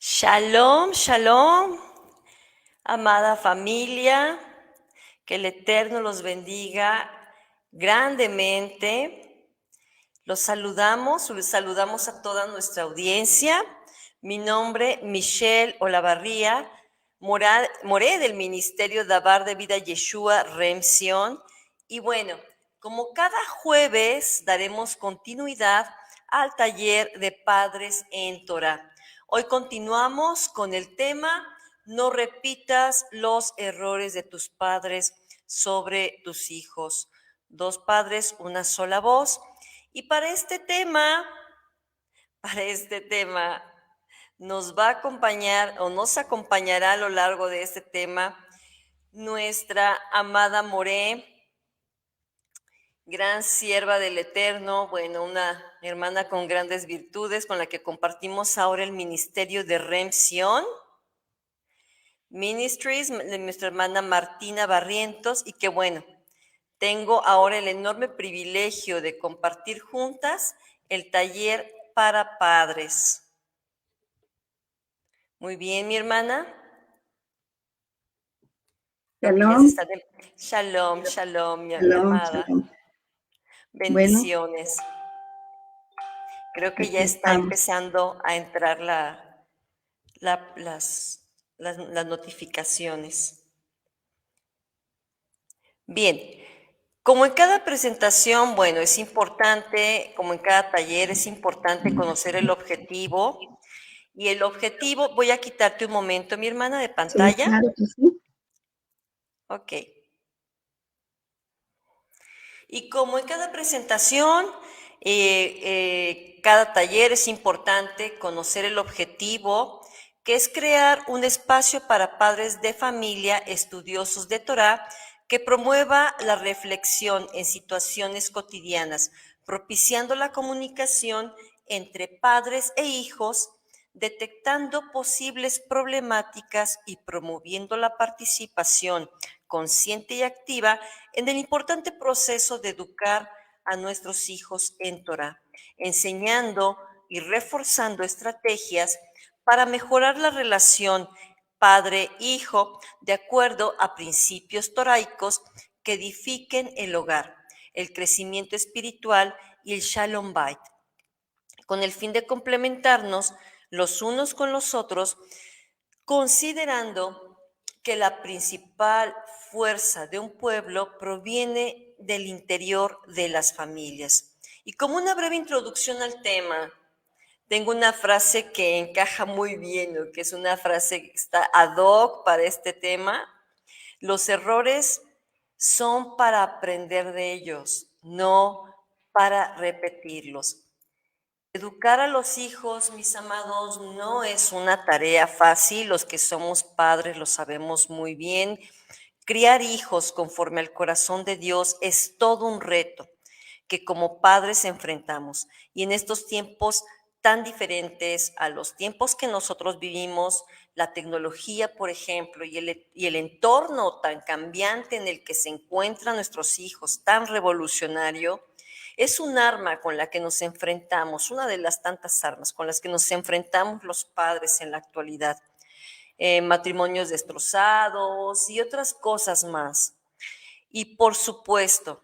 Shalom, shalom, amada familia, que el Eterno los bendiga grandemente. Los saludamos a toda nuestra audiencia. Mi nombre, Michelle Olavarría, moré del Ministerio Dabar de Vida Yeshua Remción. Y bueno, como cada jueves daremos continuidad al taller de padres en Torah. Hoy continuamos con el tema: no repitas los errores de tus padres sobre tus hijos. Dos padres, una sola voz. Y para este tema nos va a acompañar o nos acompañará a lo largo de este tema nuestra amada Moré, gran sierva del Eterno, bueno, una hermana con grandes virtudes con la que compartimos ahora el ministerio de Remción Ministries, de nuestra hermana Martina Barrientos, y que bueno, tengo ahora el enorme privilegio de compartir juntas el taller para padres. Muy bien, mi hermana. Shalom. Shalom, shalom, mi Shalom, amada. shalom. Bueno, Bendiciones. Creo que ya aquí está estamos. empezando a entrar las notificaciones. Bien, como en cada presentación, bueno, es importante, como en cada taller, es importante conocer el objetivo. Y el objetivo, voy a quitarte un momento, mi hermana, de Sí, pantalla. claro que sí. Ok. Y como en cada presentación, cada taller, es importante conocer el objetivo, que es crear un espacio para padres de familia estudiosos de Torah que promueva la reflexión en situaciones cotidianas, propiciando la comunicación entre padres e hijos, detectando posibles problemáticas y promoviendo la participación consciente y activa en el importante proceso de educar a nuestros hijos en Torah, enseñando y reforzando estrategias para mejorar la relación padre-hijo de acuerdo a principios toraicos que edifiquen el hogar, el crecimiento espiritual y el Shalom Bait, con el fin de complementarnos los unos con los otros, considerando que la principal fuerza de un pueblo proviene del interior de las familias. Y como una breve introducción al tema, tengo una frase que encaja muy bien, ¿no? Que es una frase que está ad hoc para este tema. Los errores son para aprender de ellos, no para repetirlos. Educar a los hijos, mis amados, no es una tarea fácil. Los que somos padres lo sabemos muy bien. Criar hijos conforme al corazón de Dios es todo un reto que como padres enfrentamos. Y en estos tiempos tan diferentes a los tiempos que nosotros vivimos, la tecnología, por ejemplo, y el entorno tan cambiante en el que se encuentran nuestros hijos, tan revolucionario, es un arma con la que nos enfrentamos, una de las tantas armas con las que nos enfrentamos los padres en la actualidad. Matrimonios destrozados y otras cosas más. Y por supuesto,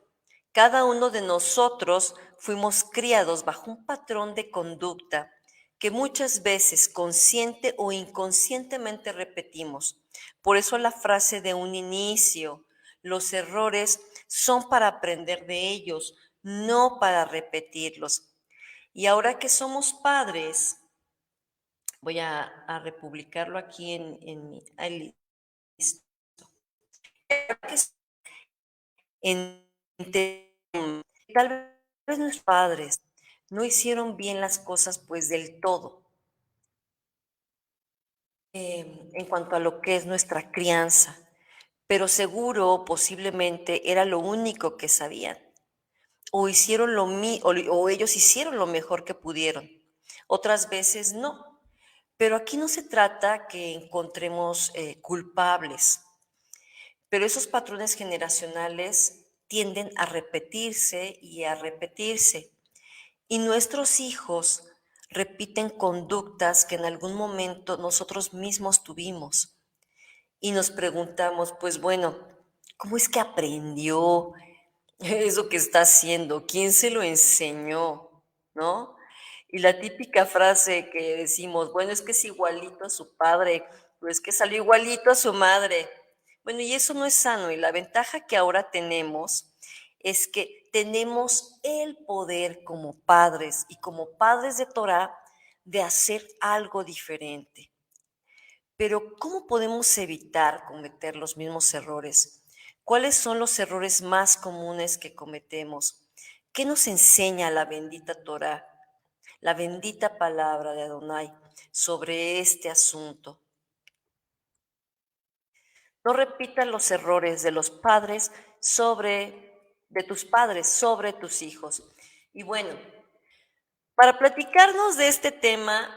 cada uno de nosotros fuimos criados bajo un patrón de conducta que muchas veces consciente o inconscientemente repetimos. Por eso la frase de un inicio: los errores son para aprender de ellos, no para repetirlos. Y ahora que somos padres, voy a republicarlo aquí en mi... ahí, listo. En, tal vez nuestros padres no hicieron bien las cosas pues del todo, en cuanto a lo que es nuestra crianza, pero seguro posiblemente era lo único que sabían, o hicieron o ellos hicieron lo mejor que pudieron. Otras veces no, pero aquí no se trata que encontremos culpables, pero esos patrones generacionales tienden a repetirse y a repetirse. Y nuestros hijos repiten conductas que en algún momento nosotros mismos tuvimos. Y nos preguntamos, pues bueno, ¿cómo es que aprendió eso que está haciendo? ¿Quién se lo enseñó? ¿No? Y la típica frase que decimos, bueno, es que es igualito a su padre, o es que salió igualito a su madre. Bueno, y eso no es sano. Y la ventaja que ahora tenemos es que tenemos el poder como padres y como padres de Torah de hacer algo diferente. Pero ¿cómo podemos evitar cometer los mismos errores? ¿Cuáles son los errores más comunes que cometemos? ¿Qué nos enseña la bendita Torah, la bendita palabra de Adonai sobre este asunto? No repitas los errores de los padres de tus padres sobre tus hijos. Y bueno, para platicarnos de este tema,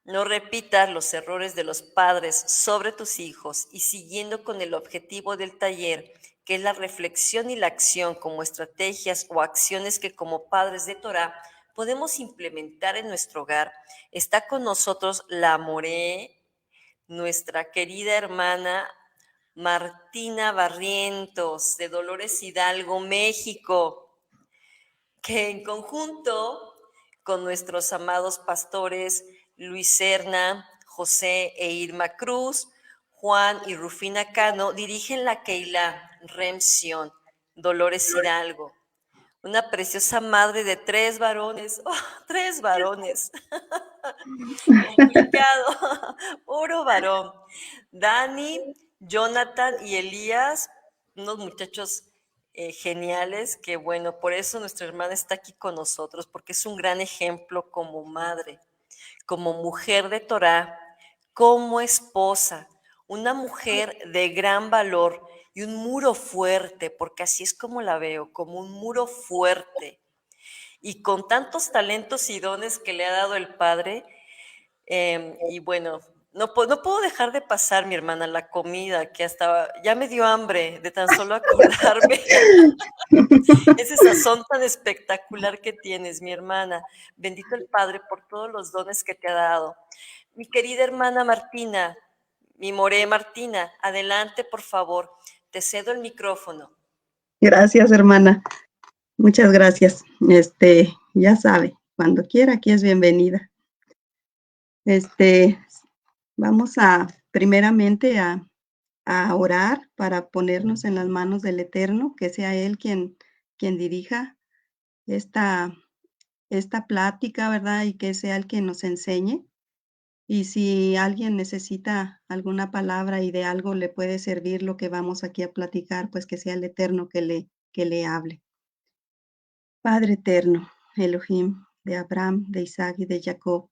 no repitas los errores de los padres sobre tus hijos y siguiendo con el objetivo del taller, que es la reflexión y la acción como estrategias o acciones que como padres de Torah podemos implementar en nuestro hogar, está con nosotros la Moré, nuestra querida hermana Martina Barrientos de Dolores Hidalgo, México, que en conjunto con nuestros amados pastores Luis Serna, José e Irma Cruz, Juan y Rufina Cano dirigen la Keilah Remción, Dolores Hidalgo, una preciosa madre de 3 varones, ¡oh, 3 varones! Complicado, puro varón. Dani, Jonathan y Elías, unos muchachos geniales, que bueno, por eso nuestra hermana está aquí con nosotros, porque es un gran ejemplo como madre, como mujer de Torah, como esposa, una mujer de gran valor y un muro fuerte, porque así es como la veo, como un muro fuerte. Y con tantos talentos y dones que le ha dado el Padre, y bueno, no puedo dejar de pasar, mi hermana, la comida, que hasta ya me dio hambre de tan solo acordarme. Ese sazón tan espectacular que tienes, mi hermana. Bendito el Padre por todos los dones que te ha dado. Mi querida hermana Martina, mi Moré Martina, adelante, por favor. Te cedo el micrófono. Gracias, hermana. Muchas gracias. Ya sabe, cuando quiera, aquí es bienvenida. Vamos primeramente a orar para ponernos en las manos del Eterno, que sea Él quien dirija esta plática, ¿verdad? Y que sea el que nos enseñe. Y si alguien necesita alguna palabra y de algo le puede servir lo que vamos aquí a platicar, pues que sea el Eterno que le hable. Padre eterno, Elohim, de Abraham, de Isaac y de Jacob,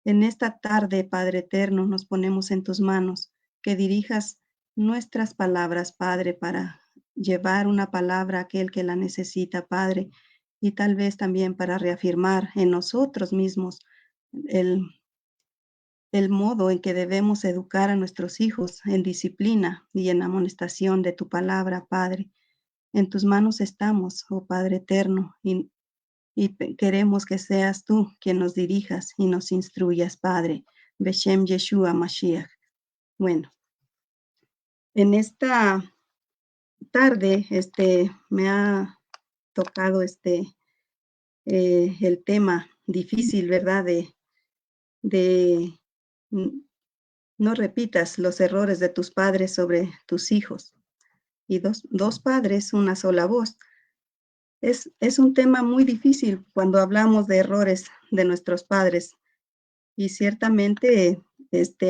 en esta tarde, Padre eterno, nos ponemos en tus manos, que dirijas nuestras palabras, Padre, para llevar una palabra a aquel que la necesita, Padre, y tal vez también para reafirmar en nosotros mismos el modo en que debemos educar a nuestros hijos en disciplina y en amonestación de tu palabra, Padre. En tus manos estamos, oh Padre eterno, y queremos que seas tú quien nos dirijas y nos instruyas, Padre. Beshem Yeshua Mashiach. Bueno, en esta tarde, me ha tocado el tema difícil, ¿verdad? De no repitas los errores de tus padres sobre tus hijos. Y dos padres, una sola voz. Es un tema muy difícil cuando hablamos de errores de nuestros padres. Y ciertamente,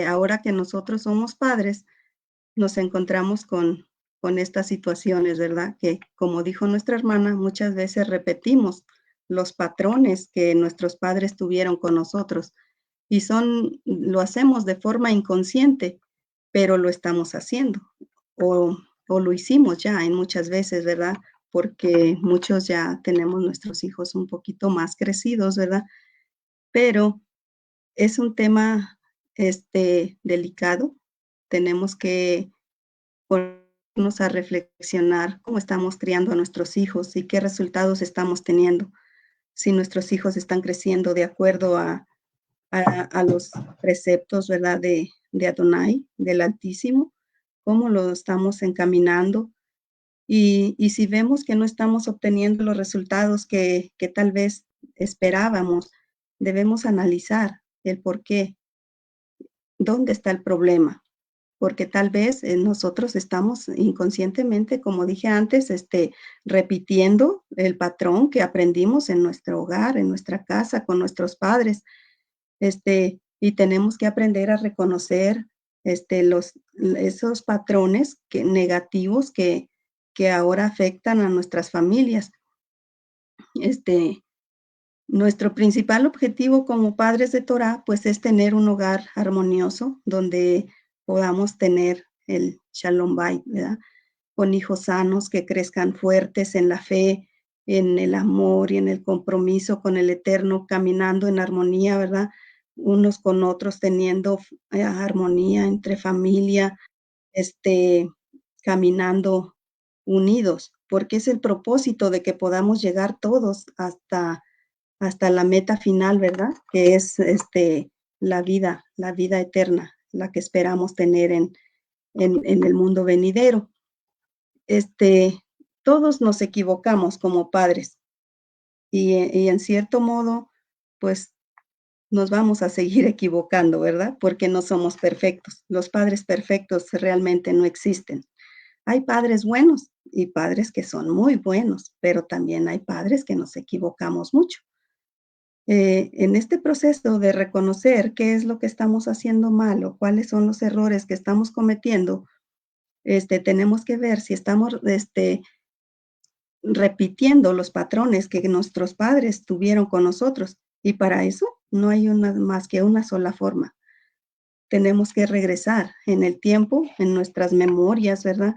ahora que nosotros somos padres, nos encontramos con estas situaciones, ¿verdad? Que, como dijo nuestra hermana, muchas veces repetimos los patrones que nuestros padres tuvieron con nosotros y lo hacemos de forma inconsciente, pero lo estamos haciendo o lo hicimos ya en muchas veces, ¿verdad? Porque muchos ya tenemos nuestros hijos un poquito más crecidos, ¿verdad? Pero es un tema, delicado. Tenemos que ponernos a reflexionar cómo estamos criando a nuestros hijos y qué resultados estamos teniendo. Si nuestros hijos están creciendo de acuerdo a a los preceptos, ¿verdad? De Adonai, del Altísimo, cómo lo estamos encaminando. Y si vemos que no estamos obteniendo los resultados que tal vez esperábamos, debemos analizar el por qué, dónde está el problema, porque tal vez nosotros estamos inconscientemente, como dije antes, repitiendo el patrón que aprendimos en nuestro hogar, en nuestra casa, con nuestros padres, y tenemos que aprender a reconocer esos patrones negativos que ahora afectan a nuestras familias. Este, Nuestro principal objetivo como padres de Torá, pues, es tener un hogar armonioso donde podamos tener el Shalom Bayit, ¿verdad? Con hijos sanos que crezcan fuertes en la fe, en el amor y en el compromiso con el Eterno, caminando en armonía, ¿verdad? Unos con otros, teniendo armonía entre familia, este, caminando unidos, porque es el propósito de que podamos llegar todos hasta la meta final, ¿verdad? Que es la vida eterna, la que esperamos tener en el mundo venidero. Todos nos equivocamos como padres y en cierto modo, pues nos vamos a seguir equivocando, ¿verdad? Porque no somos perfectos. Los padres perfectos realmente no existen. Hay padres buenos y padres que son muy buenos, pero también hay padres que nos equivocamos mucho. En este proceso de reconocer qué es lo que estamos haciendo mal o cuáles son los errores que estamos cometiendo, tenemos que ver si estamos repitiendo los patrones que nuestros padres tuvieron con nosotros. Y para eso no hay más que una sola forma. Tenemos que regresar en el tiempo, en nuestras memorias, ¿verdad?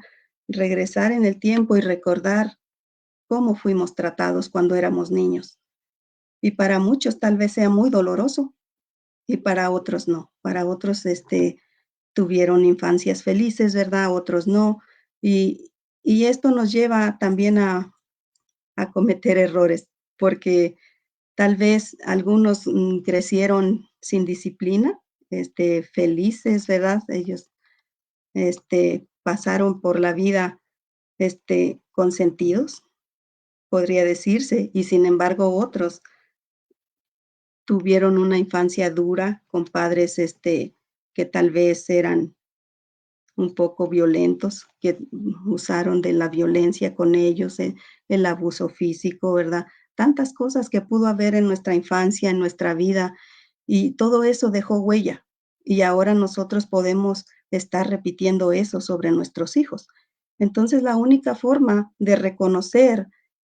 Regresar en el tiempo y recordar cómo fuimos tratados cuando éramos niños. Y para muchos tal vez sea muy doloroso y para otros no. Para otros tuvieron infancias felices, ¿verdad? Otros no. Y esto nos lleva también a cometer errores, porque tal vez algunos crecieron sin disciplina, felices, ¿verdad? Ellos pasaron por la vida consentidos, podría decirse, y sin embargo otros tuvieron una infancia dura con padres que tal vez eran un poco violentos, que usaron de la violencia con ellos, el abuso físico, ¿verdad? Tantas cosas que pudo haber en nuestra infancia, en nuestra vida, y todo eso dejó huella. Y ahora nosotros podemos estar repitiendo eso sobre nuestros hijos. Entonces, la única forma de reconocer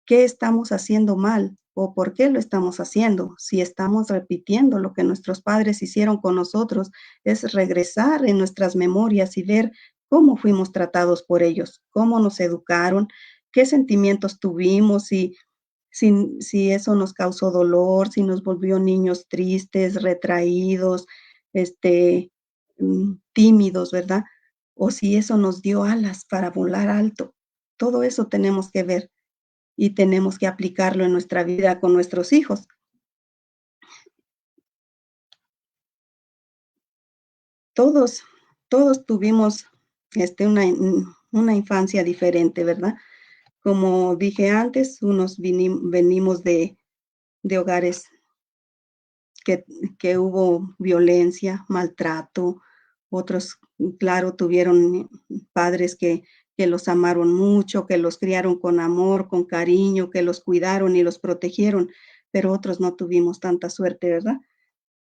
qué estamos haciendo mal o por qué lo estamos haciendo, si estamos repitiendo lo que nuestros padres hicieron con nosotros, es regresar en nuestras memorias y ver cómo fuimos tratados por ellos, cómo nos educaron, qué sentimientos tuvimos, si eso nos causó dolor, si nos volvió niños tristes, retraídos, tímidos, ¿verdad? O si eso nos dio alas para volar alto. Todo eso tenemos que ver y tenemos que aplicarlo en nuestra vida con nuestros hijos. Todos, todos tuvimos una infancia diferente, ¿verdad? Como dije antes, unos venimos de hogares que hubo violencia, maltrato, otros, claro, tuvieron padres que los amaron mucho, que los criaron con amor, con cariño, que los cuidaron y los protegieron, pero otros no tuvimos tanta suerte, ¿verdad?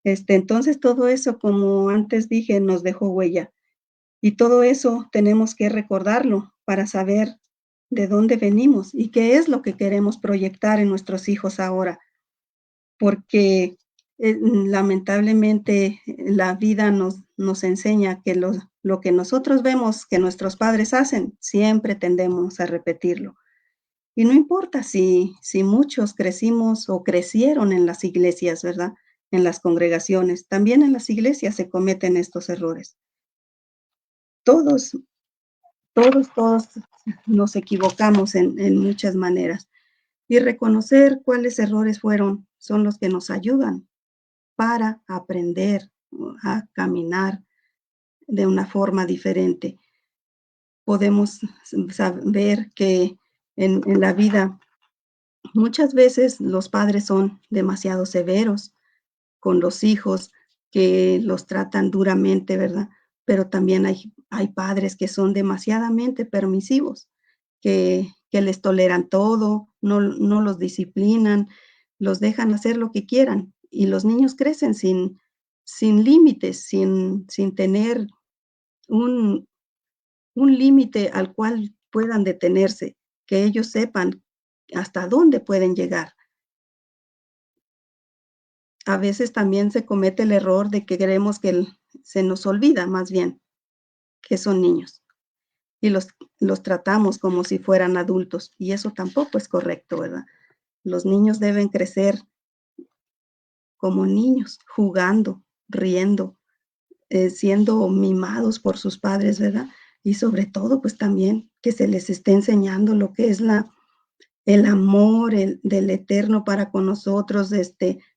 Entonces todo eso, como antes dije, nos dejó huella. Y todo eso tenemos que recordarlo para saber de dónde venimos y qué es lo que queremos proyectar en nuestros hijos ahora. Porque lamentablemente la vida nos enseña que lo que nosotros vemos que nuestros padres hacen, siempre tendemos a repetirlo. Y no importa si muchos crecimos o crecieron en las iglesias, ¿verdad? En las congregaciones, también en las iglesias se cometen estos errores. Todos, todos nos equivocamos en muchas maneras. Y reconocer cuáles errores son los que nos ayudan para aprender a caminar de una forma diferente. Podemos saber que en la vida muchas veces los padres son demasiado severos con los hijos, que los tratan duramente, ¿verdad? Pero también hay padres que son demasiadamente permisivos, que les toleran todo, no los disciplinan, los dejan hacer lo que quieran y los niños crecen sin límites, sin tener un límite al cual puedan detenerse, que ellos sepan hasta dónde pueden llegar. A veces también se comete el error de que queremos que se nos olvida más bien que son niños y los tratamos como si fueran adultos y eso tampoco es correcto, ¿verdad? Los niños deben crecer como niños, jugando, riendo, siendo mimados por sus padres, ¿verdad? Y sobre todo, pues también que se les esté enseñando lo que es el amor del Eterno para con nosotros,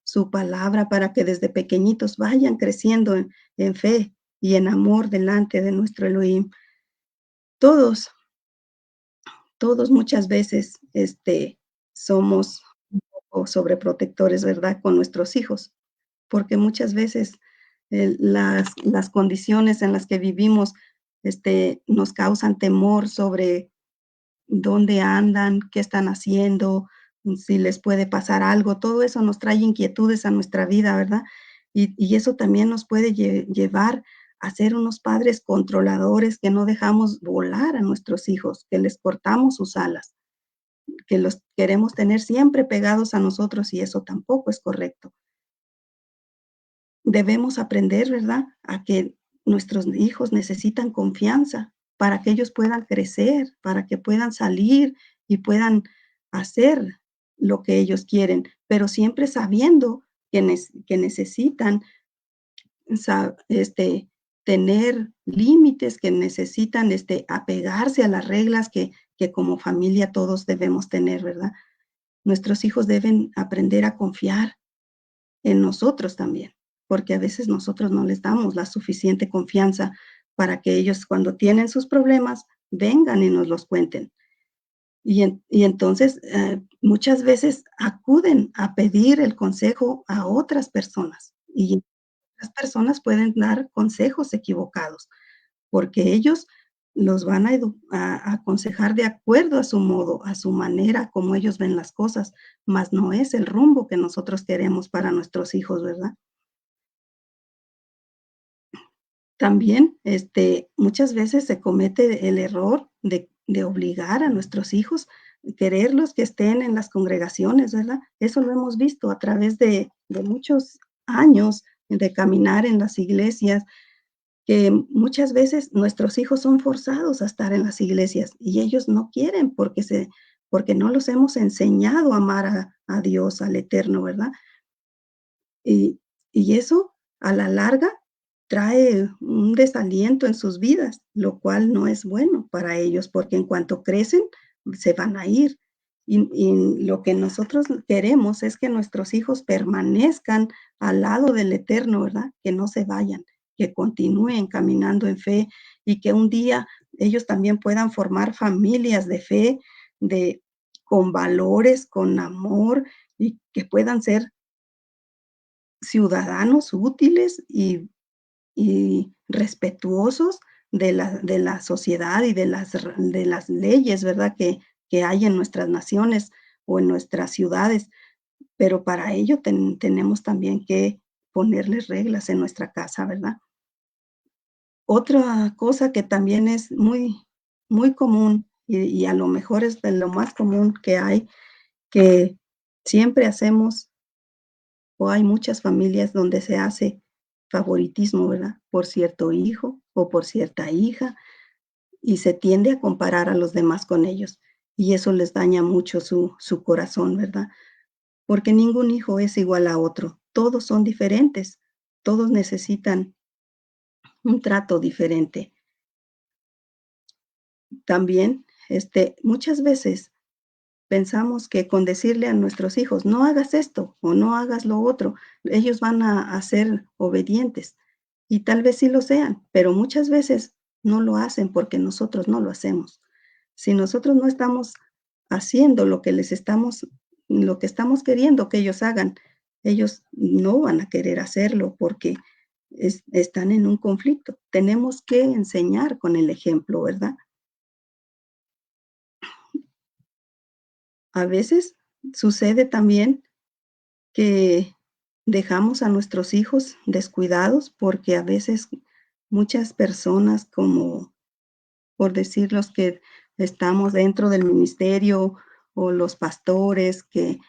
su palabra, para que desde pequeñitos vayan creciendo en fe y en amor delante de nuestro Elohim. Todos, todos muchas veces somos un poco sobreprotectores, ¿verdad? Con nuestros hijos, porque muchas veces las condiciones en las que vivimos nos causan temor sobre dónde andan, qué están haciendo, si les puede pasar algo, todo eso nos trae inquietudes a nuestra vida, ¿verdad? Y eso también nos puede llevar a ser unos padres controladores que no dejamos volar a nuestros hijos, que les cortamos sus alas, que los queremos tener siempre pegados a nosotros y eso tampoco es correcto. Debemos aprender, ¿verdad?, a que nuestros hijos necesitan confianza para que ellos puedan crecer, para que puedan salir y puedan hacer lo que ellos quieren, pero siempre sabiendo que necesitan tener límites, que necesitan apegarse a las reglas que como familia todos debemos tener, ¿verdad? Nuestros hijos deben aprender a confiar en nosotros también, porque a veces nosotros no les damos la suficiente confianza para que ellos cuando tienen sus problemas vengan y nos los cuenten. Y entonces muchas veces acuden a pedir el consejo a otras personas y las personas pueden dar consejos equivocados porque ellos los van a aconsejar de acuerdo a su modo, a su manera, como ellos ven las cosas, mas no es el rumbo que nosotros queremos para nuestros hijos, ¿verdad? También, muchas veces se comete el error de obligar a nuestros hijos, quererlos que estén en las congregaciones, ¿verdad? Eso lo hemos visto a través de muchos años de caminar en las iglesias, que muchas veces nuestros hijos son forzados a estar en las iglesias y ellos no quieren porque no los hemos enseñado a amar a Dios, al Eterno, ¿verdad? Y, y eso a la larga trae un desaliento en sus vidas, lo cual no es bueno para ellos, porque en cuanto crecen, se van a ir. Y lo que nosotros queremos es que nuestros hijos permanezcan al lado del Eterno, ¿verdad? Que no se vayan, que continúen caminando en fe y que un día ellos también puedan formar familias de fe, de, con valores, con amor y que puedan ser ciudadanos útiles y respetuosos de la sociedad y de las leyes, ¿verdad? Que hay en nuestras naciones o en nuestras ciudades. Pero para ello tenemos también que ponerles reglas en nuestra casa, ¿verdad? Otra cosa que también es muy común y a lo mejor es de lo más común que hay, que siempre hacemos o hay muchas familias donde se hace favoritismo, ¿verdad? Por cierto hijo o por cierta hija, y se tiende a comparar a los demás con ellos. Y eso les daña mucho su corazón, ¿verdad? Porque ningún hijo es igual a otro. Todos son diferentes. Todos necesitan un trato diferente. También, muchas veces pensamos que con decirle a nuestros hijos, no hagas esto o no hagas lo otro, ellos van a ser obedientes. Y tal vez sí lo sean, pero muchas veces no lo hacen porque nosotros no lo hacemos. Si nosotros no estamos haciendo lo que estamos queriendo que ellos hagan, ellos no van a querer hacerlo porque están en un conflicto. Tenemos que enseñar con el ejemplo, ¿verdad? A veces sucede también que dejamos a nuestros hijos descuidados porque a veces muchas personas, como por decir los que estamos dentro del ministerio o los pastores que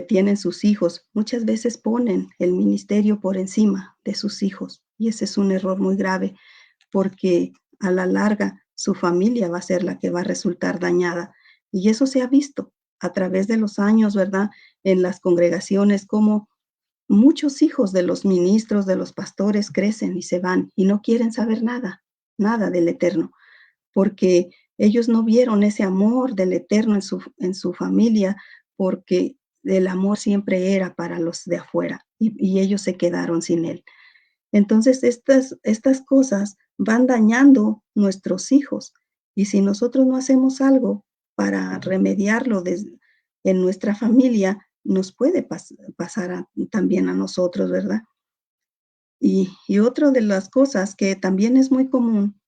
tienen sus hijos, muchas veces ponen el ministerio por encima de sus hijos. Y ese es un error muy grave porque a la larga su familia va a ser la que va a resultar dañada. Y eso se ha visto a través de los años, ¿verdad? En las congregaciones, como muchos hijos de los ministros, de los pastores crecen y se van y no quieren saber nada, nada del Eterno, porque ellos no vieron ese amor del Eterno en su familia, porque el amor siempre era para los de afuera y ellos se quedaron sin él. Entonces, estas cosas van dañando nuestros hijos y si nosotros no hacemos algo para remediarlo en nuestra familia, nos puede pasar también a nosotros, ¿verdad? Y otra de las cosas que también es muy común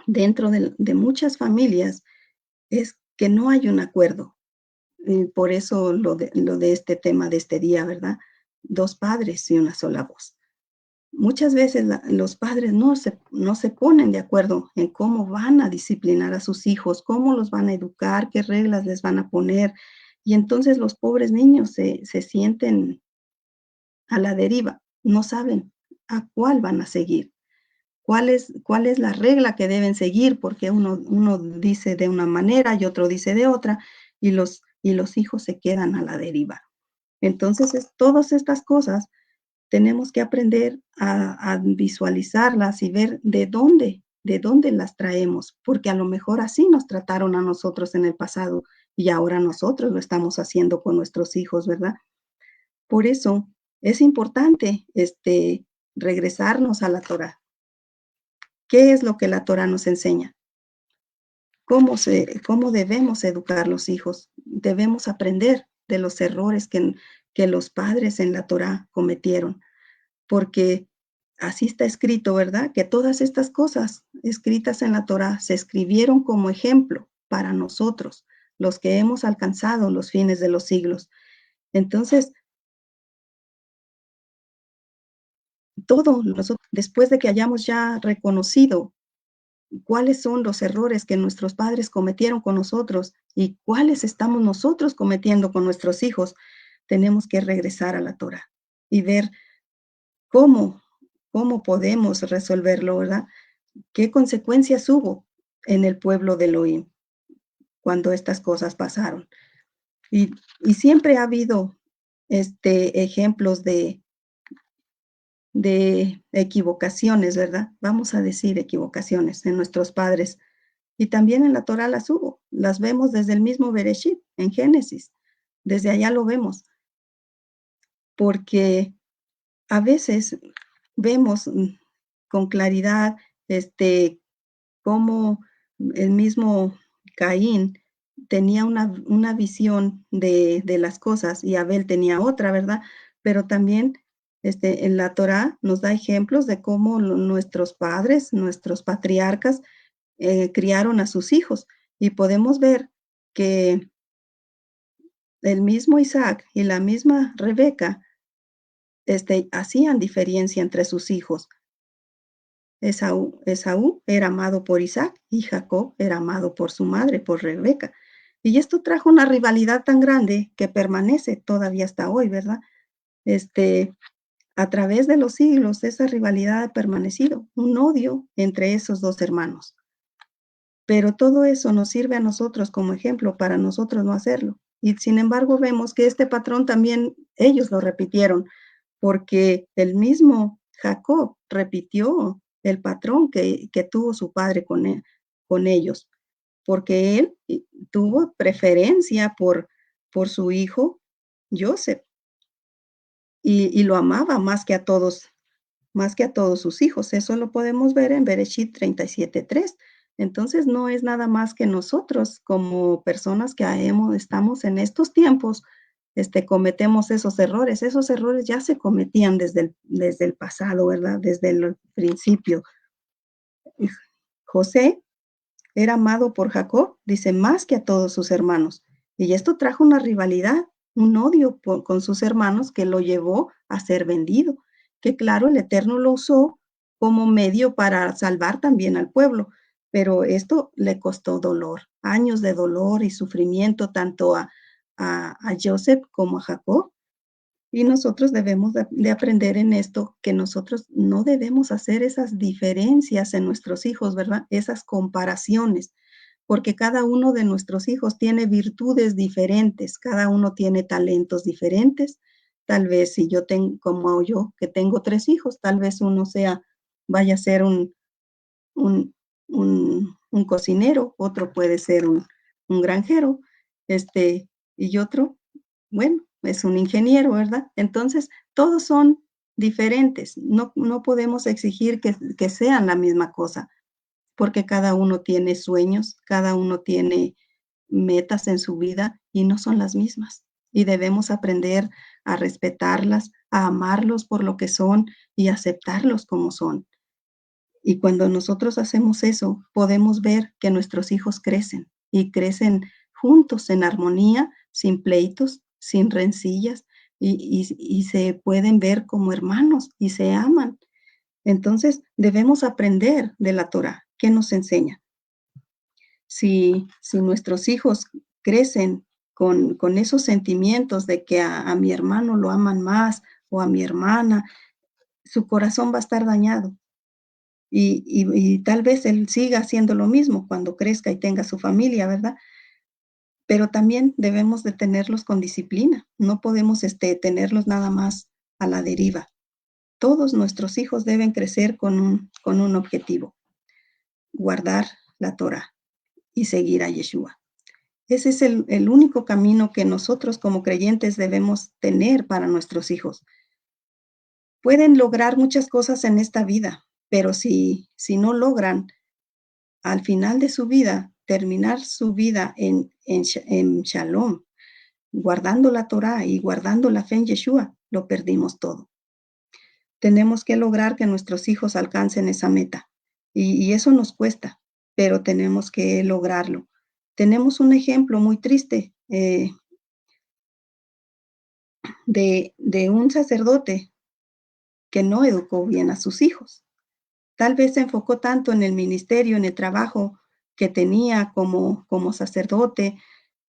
dentro de muchas familias es que no hay un acuerdo. Por eso lo de este tema de este día, ¿verdad? Dos padres y una sola voz. Muchas veces los padres no se ponen de acuerdo en cómo van a disciplinar a sus hijos, cómo los van a educar, qué reglas les van a poner. Y entonces los pobres niños se sienten a la deriva, no saben a cuál van a seguir, cuál es la regla que deben seguir, porque uno dice de una manera y otro dice de otra, y los hijos se quedan a la deriva. Entonces, todas estas cosas tenemos que aprender a visualizarlas y ver de dónde las traemos, porque a lo mejor así nos trataron a nosotros en el pasado y ahora nosotros lo estamos haciendo con nuestros hijos, ¿verdad? Por eso es importante regresarnos a la Torá. ¿Qué es lo que la Torá nos enseña? ¿Cómo debemos educar los hijos? Debemos aprender de los errores que los padres en la Torá cometieron, porque así está escrito, ¿verdad? Que todas estas cosas escritas en la Torá se escribieron como ejemplo para nosotros, los que hemos alcanzado los fines de los siglos. Entonces, después de que hayamos ya reconocido cuáles son los errores que nuestros padres cometieron con nosotros y cuáles estamos nosotros cometiendo con nuestros hijos, tenemos que regresar a la Torá y ver cómo, cómo podemos resolverlo, ¿verdad? ¿Qué consecuencias hubo en el pueblo de Elohim cuando estas cosas pasaron? Y, y siempre ha habido ejemplos de equivocaciones, ¿verdad? Vamos a decir equivocaciones en nuestros padres. Y también en la Torá las hubo. Las vemos desde el mismo Bereshit, en Génesis. Desde allá lo vemos. Porque a veces vemos con claridad cómo el mismo Caín tenía una visión de las cosas y Abel tenía otra, ¿verdad? Pero también en la Torá nos da ejemplos de cómo nuestros padres, nuestros patriarcas, criaron a sus hijos. Y podemos ver que el mismo Isaac y la misma Rebeca hacían diferencia entre sus hijos. Esaú era amado por Isaac y Jacob era amado por su madre, por Rebeca. Y esto trajo una rivalidad tan grande que permanece todavía hasta hoy, ¿verdad? A través de los siglos, esa rivalidad ha permanecido, un odio entre esos dos hermanos. Pero todo eso nos sirve a nosotros como ejemplo para nosotros no hacerlo. Y sin embargo, vemos que este patrón también ellos lo repitieron, porque el mismo Jacob repitió el patrón que tuvo su padre con ellos. porque él tuvo preferencia por su hijo Joseph y lo amaba más que a todos sus hijos. Eso lo podemos ver en Bereshit 37:3. Entonces, no es nada más que nosotros como personas que estamos en estos tiempos, cometemos esos errores. Esos errores ya se cometían desde el pasado, ¿verdad? Desde el principio. José era amado por Jacob, dice, más que a todos sus hermanos. Y esto trajo una rivalidad, un odio con sus hermanos que lo llevó a ser vendido. Que claro, el Eterno lo usó como medio para salvar también al pueblo, pero esto le costó dolor, años de dolor y sufrimiento tanto a Joseph como a Jacob. Y nosotros debemos de aprender en esto que nosotros no debemos hacer esas diferencias en nuestros hijos, ¿verdad? Esas comparaciones, porque cada uno de nuestros hijos tiene virtudes diferentes, cada uno tiene talentos diferentes. Tal vez si yo tengo, como yo, que tengo 3 hijos, tal vez uno vaya a ser un, un cocinero, otro puede ser un granjero, y otro, bueno, es un ingeniero, ¿verdad? Entonces, todos son diferentes. No podemos exigir que sean la misma cosa, porque cada uno tiene sueños, cada uno tiene metas en su vida y no son las mismas. Y debemos aprender a respetarlas, a amarlos por lo que son y aceptarlos como son. Y cuando nosotros hacemos eso, podemos ver que nuestros hijos crecen y crecen juntos en armonía, sin pleitos, sin rencillas, y se pueden ver como hermanos y se aman. Entonces, debemos aprender de la Torá. ¿Qué nos enseña? Si nuestros hijos crecen con esos sentimientos de que a mi hermano lo aman más o a mi hermana, su corazón va a estar dañado. Y tal vez él siga haciendo lo mismo cuando crezca y tenga su familia, ¿verdad? Pero también debemos de tenerlos con disciplina. No podemos tenerlos nada más a la deriva. Todos nuestros hijos deben crecer con un objetivo, guardar la Torá y seguir a Yeshua. Ese es el único camino que nosotros como creyentes debemos tener para nuestros hijos. Pueden lograr muchas cosas en esta vida, pero si no logran al final de su vida, terminar su vida en Shalom, guardando la Torá y guardando la fe en Yeshua, lo perdimos todo. Tenemos que lograr que nuestros hijos alcancen esa meta. Y eso nos cuesta, pero tenemos que lograrlo. Tenemos un ejemplo muy triste de un sacerdote que no educó bien a sus hijos. Tal vez se enfocó tanto en el ministerio, en el trabajo que tenía como sacerdote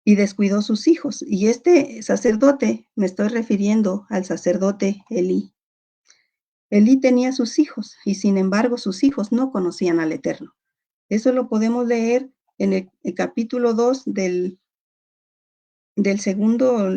y descuidó sus hijos. Y este sacerdote, me estoy refiriendo al sacerdote Elí. Elí tenía sus hijos y sin embargo sus hijos no conocían al Eterno. Eso lo podemos leer en el capítulo 2 del segundo,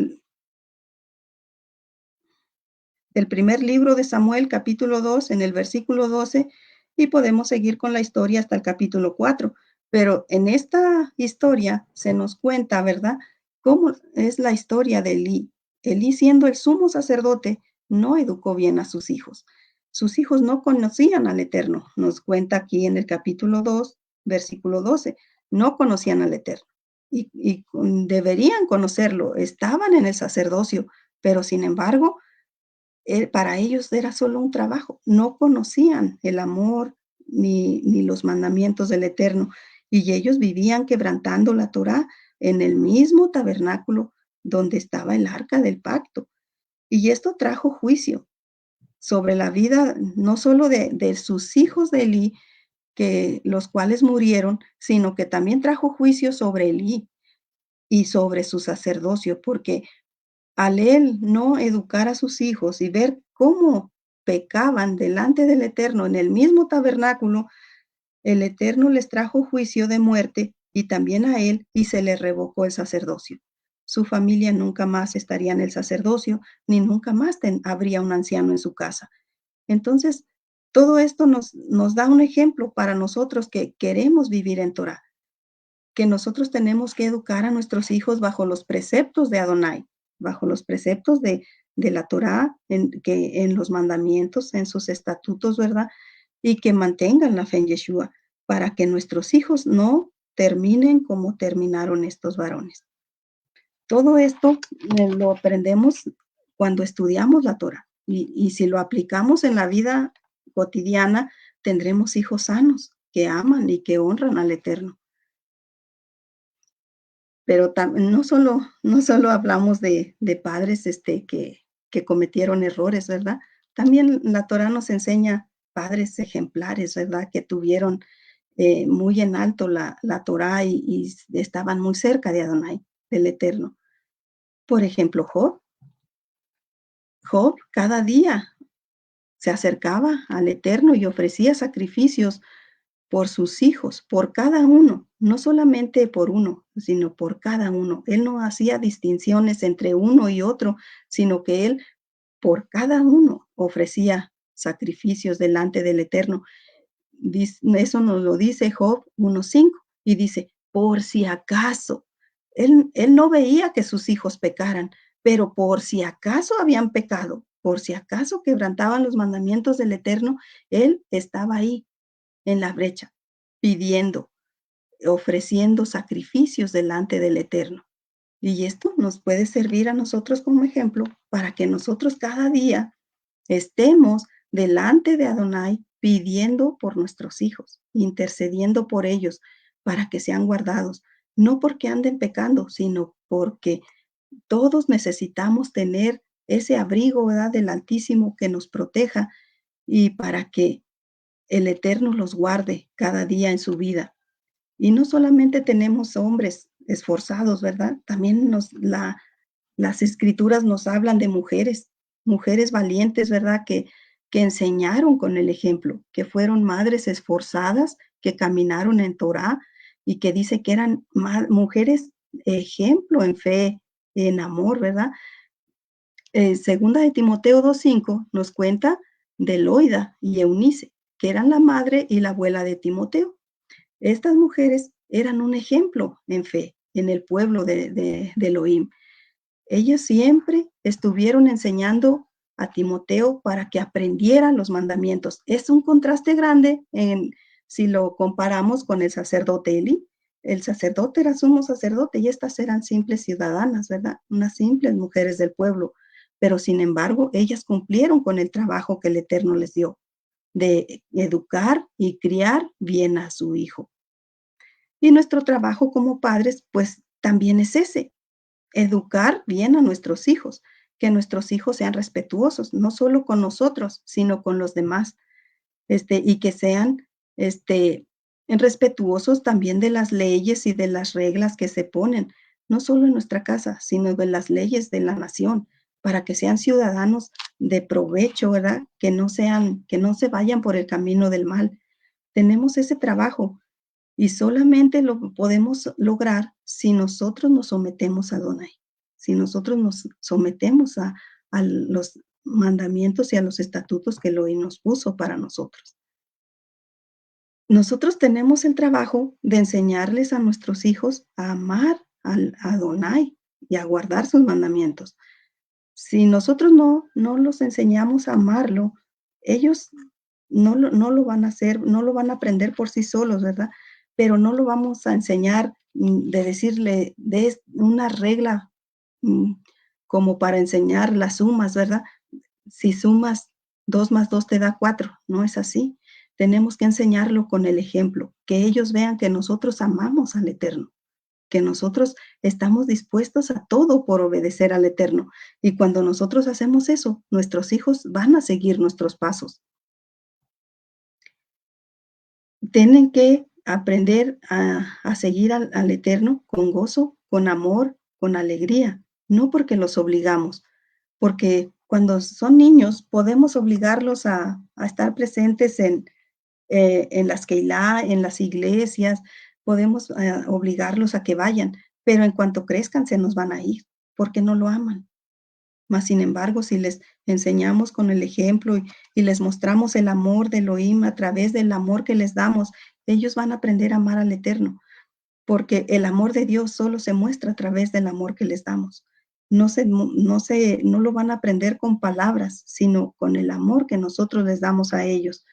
del primer libro de Samuel, capítulo 2, en el versículo 12, y podemos seguir con la historia hasta el capítulo 4. Pero en esta historia se nos cuenta, ¿verdad?, cómo es la historia de Elí. Elí, siendo el sumo sacerdote, no educó bien a sus hijos. Sus hijos no conocían al Eterno. Nos cuenta aquí en el capítulo 2, versículo 12. No conocían al Eterno. Y deberían conocerlo. Estaban en el sacerdocio, pero sin embargo, para ellos era solo un trabajo. No conocían el amor ni los mandamientos del Eterno. Y ellos vivían quebrantando la Torá en el mismo tabernáculo donde estaba el arca del pacto. Y esto trajo juicio sobre la vida no solo de sus hijos de Elí, los cuales murieron, sino que también trajo juicio sobre Elí y sobre su sacerdocio, porque al él no educar a sus hijos y ver cómo pecaban delante del Eterno en el mismo tabernáculo, el Eterno les trajo juicio de muerte y también a él, y se le revocó el sacerdocio. Su familia nunca más estaría en el sacerdocio, ni nunca más habría un anciano en su casa. Entonces, todo esto nos da un ejemplo para nosotros que queremos vivir en Torá, que nosotros tenemos que educar a nuestros hijos bajo los preceptos de Adonai, bajo los preceptos de la Torá, en los mandamientos, en sus estatutos, ¿verdad? Y que mantengan la fe en Yeshua, para que nuestros hijos no terminen como terminaron estos varones. Todo esto lo aprendemos cuando estudiamos la Torá, y si lo aplicamos en la vida cotidiana, tendremos hijos sanos que aman y que honran al Eterno. Pero no solo hablamos de padres, que cometieron errores, ¿verdad? También la Torá nos enseña padres ejemplares, ¿verdad? Que tuvieron, muy en alto la Torá y estaban muy cerca de Adonai, del Eterno. Por ejemplo, Job. Job cada día se acercaba al Eterno y ofrecía sacrificios por sus hijos, por cada uno, no solamente por uno, sino por cada uno. Él no hacía distinciones entre uno y otro, sino que él por cada uno ofrecía sacrificios delante del Eterno. Eso nos lo dice Job 1:5 y dice, por si acaso, él no veía que sus hijos pecaran, pero por si acaso habían pecado, por si acaso quebrantaban los mandamientos del Eterno, él estaba ahí en la brecha, pidiendo, ofreciendo sacrificios delante del Eterno. Y esto nos puede servir a nosotros como ejemplo para que nosotros cada día estemos delante de Adonai pidiendo por nuestros hijos, intercediendo por ellos para que sean guardados, no porque anden pecando, sino porque todos necesitamos tener ese abrigo, ¿verdad?, del Altísimo que nos proteja y para que el Eterno los guarde cada día en su vida. Y no solamente tenemos hombres esforzados, ¿verdad? También las escrituras nos hablan de mujeres valientes, ¿verdad? Que enseñaron con el ejemplo, que fueron madres esforzadas, que caminaron en Torá y que dice que eran mujeres ejemplo en fe, en amor, ¿verdad? Segunda de Timoteo 2:5 nos cuenta de Loida y Eunice, que eran la madre y la abuela de Timoteo. Estas mujeres eran un ejemplo en fe en el pueblo de Elohim. Ellas siempre estuvieron enseñando a Timoteo para que aprendiera los mandamientos. Es un contraste grande si lo comparamos con el sacerdote Eli. El sacerdote era sumo sacerdote y estas eran simples ciudadanas, ¿verdad? Unas simples mujeres del pueblo. Pero sin embargo, ellas cumplieron con el trabajo que el Eterno les dio, de educar y criar bien a su hijo. Y nuestro trabajo como padres, pues también es ese, educar bien a nuestros hijos, que nuestros hijos sean respetuosos, no solo con nosotros, sino con los demás, y que sean, respetuosos también de las leyes y de las reglas que se ponen, no solo en nuestra casa, sino de las leyes de la nación, para que sean ciudadanos de provecho, ¿verdad? Que no se vayan por el camino del mal. Tenemos ese trabajo y solamente lo podemos lograr si nosotros nos sometemos a Adonai, si nosotros nos sometemos a los mandamientos y a los estatutos que Elohim nos puso para nosotros. Nosotros tenemos el trabajo de enseñarles a nuestros hijos a amar a Adonai y a guardar sus mandamientos. Si nosotros no los enseñamos a amarlo, ellos no lo van a hacer, no lo van a aprender por sí solos, ¿verdad? Pero no lo vamos a enseñar de decirle de una regla como para enseñar las sumas, ¿verdad? Si sumas 2 más 2 te da 4, no es así. Tenemos que enseñarlo con el ejemplo, que ellos vean que nosotros amamos al Eterno, que nosotros estamos dispuestos a todo por obedecer al Eterno. Y cuando nosotros hacemos eso, nuestros hijos van a seguir nuestros pasos. Tienen que aprender a seguir al Eterno con gozo, con amor, con alegría, no porque los obligamos, porque cuando son niños podemos obligarlos a estar presentes en las Keilah, en las iglesias, podemos obligarlos a que vayan, pero en cuanto crezcan se nos van a ir, porque no lo aman. Mas, sin embargo, si les enseñamos con el ejemplo y les mostramos el amor de Elohim a través del amor que les damos, ellos van a aprender a amar al Eterno. porque el amor de Dios solo se muestra a través del amor que les damos. No lo van a aprender con palabras, sino con el amor que nosotros les damos a ellos.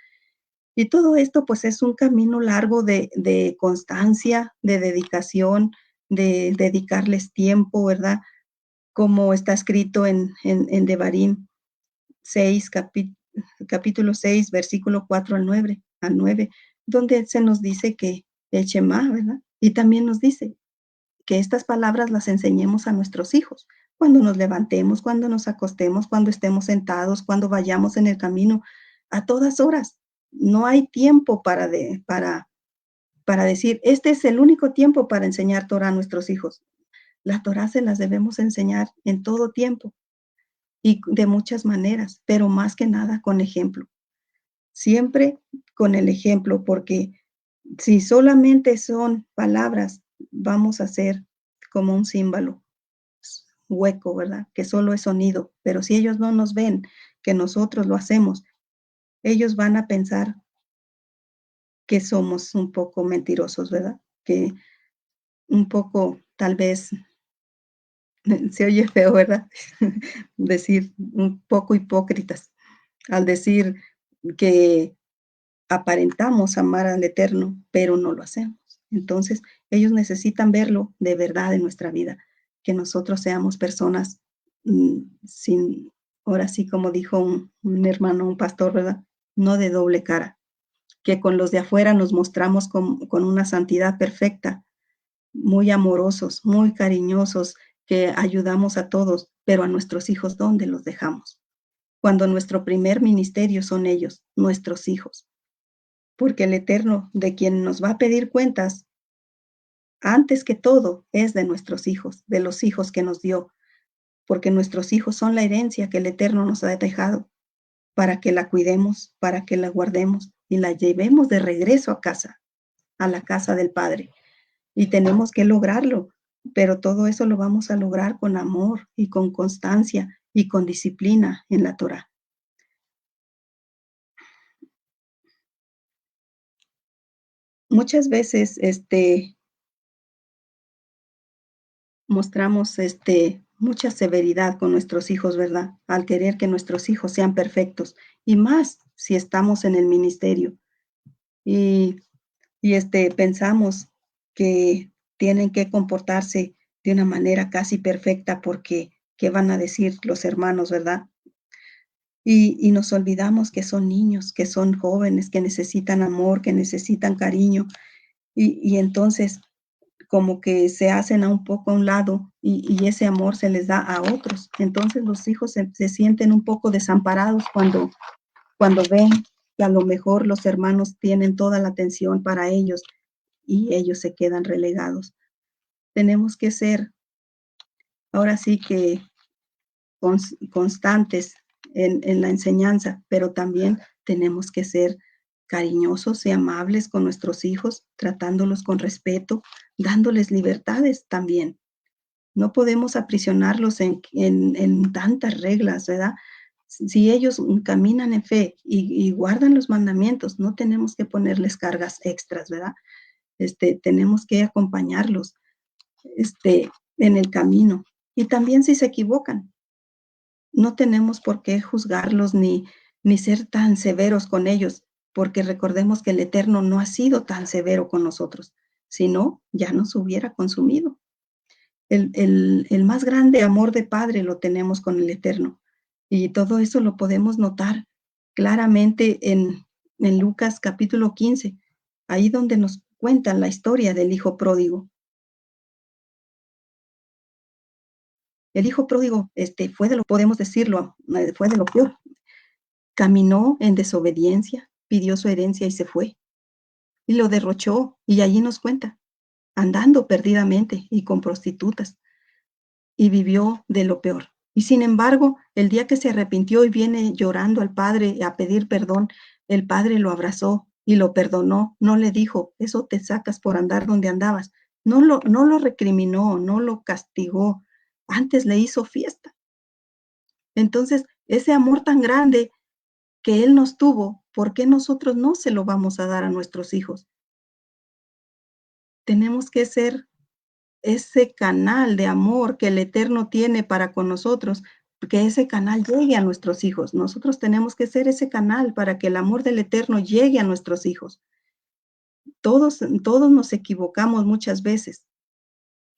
Y todo esto, pues, es un camino largo de constancia, de dedicación, de dedicarles tiempo, ¿verdad? Como está escrito en Devarim 6, capítulo 6, versículo 4 al 9, donde se nos dice que el Shema, ¿verdad? Y también nos dice que estas palabras las enseñemos a nuestros hijos, cuando nos levantemos, cuando nos acostemos, cuando estemos sentados, cuando vayamos en el camino, a todas horas. No hay tiempo para decir, este es el único tiempo para enseñar Torah a nuestros hijos. La Torah se las debemos enseñar en todo tiempo y de muchas maneras, pero más que nada con ejemplo. Siempre con el ejemplo, porque si solamente son palabras, vamos a ser como un símbolo hueco, ¿verdad? Que solo es sonido, pero si ellos no nos ven, que nosotros lo hacemos, ellos van a pensar que somos un poco mentirosos, ¿verdad? Que un poco, tal vez, se oye feo, ¿verdad? Decir un poco hipócritas al decir que aparentamos amar al Eterno, pero no lo hacemos. Entonces, ellos necesitan verlo de verdad en nuestra vida, que nosotros seamos personas sin, ahora sí, como dijo un hermano, un pastor, ¿verdad? No de doble cara, que con los de afuera nos mostramos con una santidad perfecta, muy amorosos, muy cariñosos, que ayudamos a todos, pero a nuestros hijos, ¿dónde los dejamos? Cuando nuestro primer ministerio son ellos, nuestros hijos, porque el Eterno, de quien nos va a pedir cuentas, antes que todo, es de nuestros hijos, de los hijos que nos dio, porque nuestros hijos son la herencia que el Eterno nos ha dejado, para que la cuidemos, para que la guardemos y la llevemos de regreso a casa, a la casa del Padre. Y tenemos que lograrlo, pero todo eso lo vamos a lograr con amor y con constancia y con disciplina en la Torah. Muchas veces, mostramos, mucha severidad con nuestros hijos, ¿verdad? Al querer que nuestros hijos sean perfectos, y más si estamos en el ministerio. Y pensamos que tienen que comportarse de una manera casi perfecta, porque, ¿qué van a decir los hermanos, verdad? Y nos olvidamos que son niños, que son jóvenes, que necesitan amor, que necesitan cariño, y entonces como que se hacen a un poco a un lado y ese amor se les da a otros. Entonces los hijos se sienten un poco desamparados cuando ven que a lo mejor los hermanos tienen toda la atención para ellos y ellos se quedan relegados. Tenemos que ser, ahora sí que constantes en la enseñanza, pero también tenemos que ser cariñosos y amables con nuestros hijos, tratándolos con respeto, dándoles libertades también. No podemos aprisionarlos en tantas reglas, ¿verdad? Si ellos caminan en fe y guardan los mandamientos, no tenemos que ponerles cargas extras, ¿verdad? Tenemos que acompañarlos, en el camino. Y también si se equivocan, no tenemos por qué juzgarlos ni ser tan severos con ellos, porque recordemos que el Eterno no ha sido tan severo con nosotros, si no, ya nos hubiera consumido. El más grande amor de Padre lo tenemos con el Eterno. Y todo eso lo podemos notar claramente en Lucas capítulo 15, ahí donde nos cuentan la historia del hijo pródigo. El hijo pródigo, podemos decirlo, fue de lo peor. Caminó en desobediencia, pidió su herencia y se fue. Y lo derrochó, y allí nos cuenta, andando perdidamente y con prostitutas, y vivió de lo peor. Y sin embargo, el día que se arrepintió y viene llorando al Padre a pedir perdón, el Padre lo abrazó y lo perdonó. No le dijo, eso te sacas por andar donde andabas. No lo recriminó, no lo castigó. Antes le hizo fiesta. Entonces, ese amor tan grande que Él nos tuvo, ¿por qué nosotros no se lo vamos a dar a nuestros hijos? tenemos que ser ese canal de amor que el Eterno tiene para con nosotros, que ese canal llegue a nuestros hijos. Nosotros tenemos que ser ese canal para que el amor del Eterno llegue a nuestros hijos. Todos nos equivocamos muchas veces